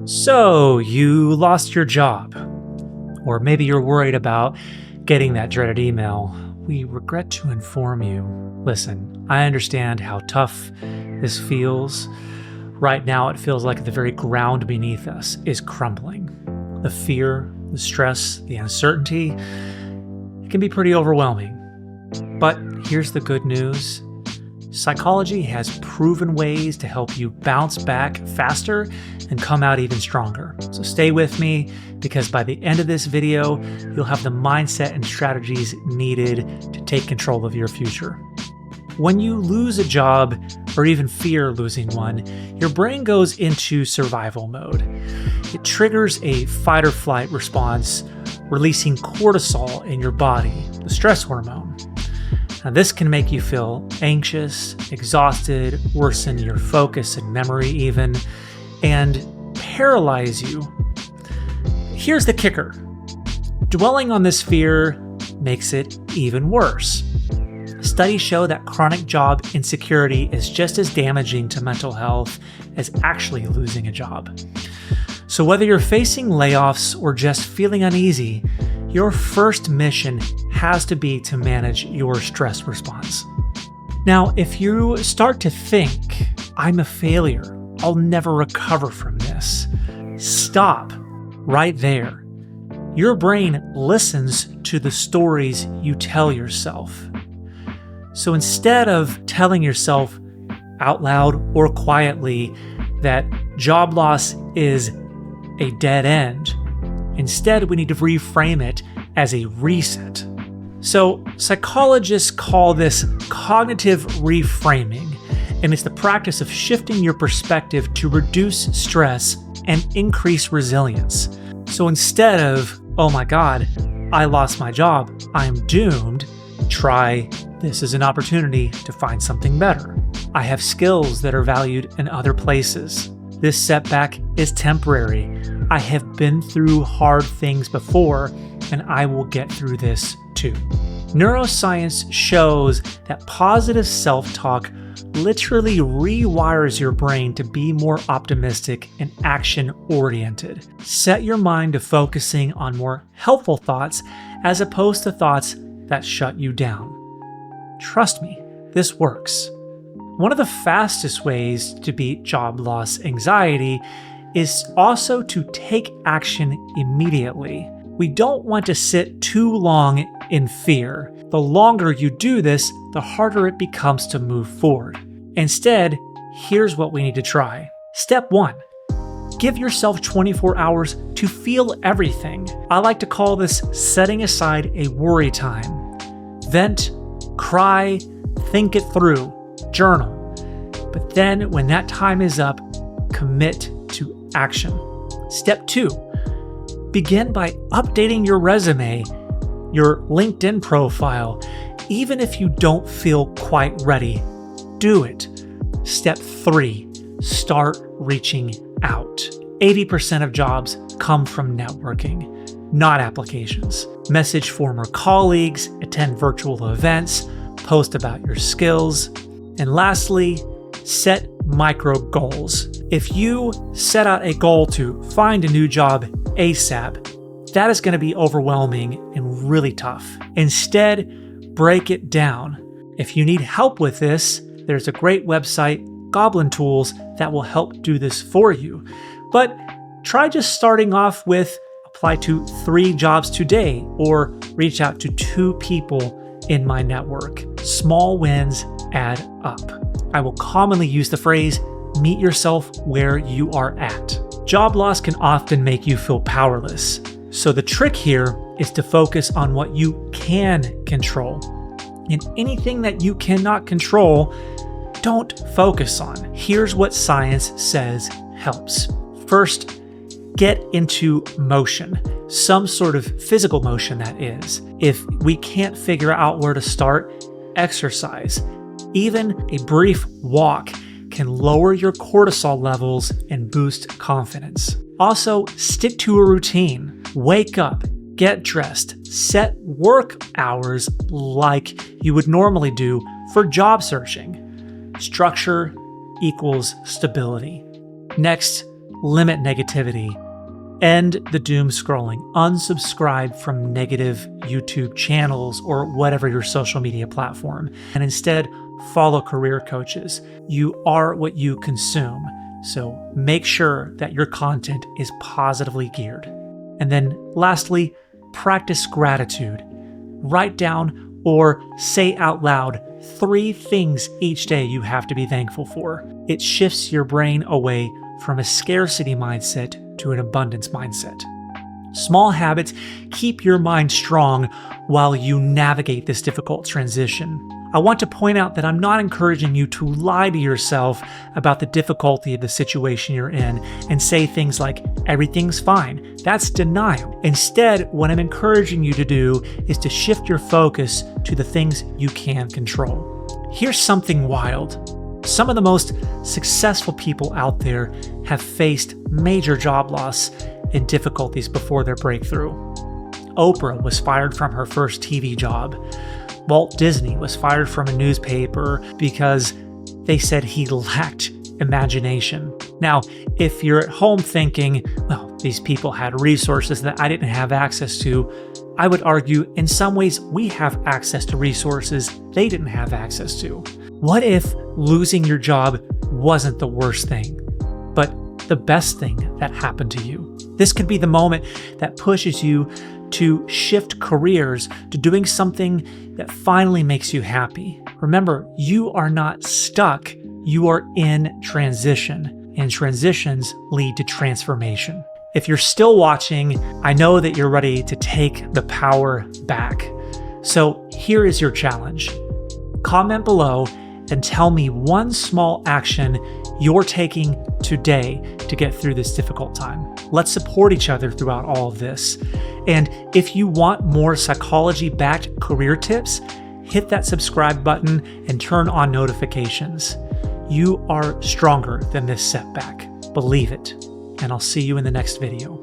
So, you lost your job, or maybe you're worried about getting that dreaded email. We regret to inform you. Listen, I understand how tough this feels. Right now, it feels like the very ground beneath us is crumbling. The fear, the stress, the uncertainty, it can be pretty overwhelming. But here's the good news. Psychology has proven ways to help you bounce back faster and come out even stronger. So stay with me, because by the end of this video, you'll have the mindset and strategies needed to take control of your future. When you lose a job or even fear losing one, your brain goes into survival mode. It triggers a fight or flight response, releasing cortisol in your body, the stress hormone. Now, this can make you feel anxious, exhausted, worsen your focus and memory even, and paralyze you. Here's the kicker. Dwelling on this fear makes it even worse. Studies show that chronic job insecurity is just as damaging to mental health as actually losing a job. So whether you're facing layoffs or just feeling uneasy, your first mission has to be to manage your stress response. Now, if you start to think, I'm a failure, I'll never recover from this, stop right there. Your brain listens to the stories you tell yourself. So instead of telling yourself out loud or quietly that job loss is a dead end, instead we need to reframe it as a reset. So psychologists call this cognitive reframing, and it's the practice of shifting your perspective to reduce stress and increase resilience. So instead of, oh my God, I lost my job, I'm doomed, try, this is an opportunity to find something better. I have skills that are valued in other places. This setback is temporary. I have been through hard things before, and I will get through this too. Neuroscience shows that positive self-talk literally rewires your brain to be more optimistic and action-oriented. Set your mind to focusing on more helpful thoughts as opposed to thoughts that shut you down. Trust me, this works. One of the fastest ways to beat job loss anxiety is also to take action immediately. We don't want to sit too long in fear. The longer you do this, the harder it becomes to move forward. Instead, here's what we need to try. Step 1. Give yourself 24 hours to feel everything. I like to call this setting aside a worry time. Vent, cry, think it through, journal. But then when that time is up, commit to action. Step 2. Begin by updating your resume, your LinkedIn profile. Even if you don't feel quite ready, do it. Step 3. Start reaching out. 80% of jobs come from networking, not applications. Message former colleagues, attend virtual events, post about your skills. And lastly, set micro goals. If you set out a goal to find a new job ASAP, that is going to be overwhelming and really tough. Instead, break it down. If you need help with this, there's a great website, Goblin Tools, that will help do this for you. But try just starting off with apply to 3 jobs today or reach out to 2 people in my network. Small wins add up. I will commonly use the phrase, meet yourself where you are at. Job loss can often make you feel powerless. So the trick here is to focus on what you can control. And anything that you cannot control, don't focus on. Here's what science says helps. First, get into motion. Some sort of physical motion, that is. If we can't figure out where to start, exercise. Even a brief walk can lower your cortisol levels and boost confidence. Also, stick to a routine. Wake up, get dressed, set work hours like you would normally do for job searching. Structure equals stability. Next, limit negativity, end the doom scrolling, unsubscribe from negative YouTube channels or whatever your social media platform, and instead follow career coaches. You are what you consume, so make sure that your content is positively geared. And then lastly, practice gratitude. Write down or say out loud 3 things each day you have to be thankful for. It shifts your brain away from a scarcity mindset to an abundance mindset. Small habits keep your mind strong while you navigate this difficult transition. I want to point out that I'm not encouraging you to lie to yourself about the difficulty of the situation you're in and say things like, everything's fine. That's denial. Instead, what I'm encouraging you to do is to shift your focus to the things you can control. Here's something wild. Some of the most successful people out there have faced major job loss and difficulties before their breakthrough. Oprah was fired from her first TV job. Walt Disney was fired from a newspaper because they said he lacked imagination. Now, if you're at home thinking, well, these people had resources that I didn't have access to, I would argue in some ways we have access to resources they didn't have access to. What if losing your job wasn't the worst thing, but the best thing that happened to you? This could be the moment that pushes you to shift careers to doing something that finally makes you happy. Remember, you are not stuck, you are in transition, and transitions lead to transformation. If you're still watching, I know that you're ready to take the power back. So here is your challenge. Comment below and tell me one small action you're taking today to get through this difficult time. Let's support each other throughout all of this. And if you want more psychology-backed career tips, hit that subscribe button and turn on notifications. You are stronger than this setback. Believe it. And I'll see you in the next video.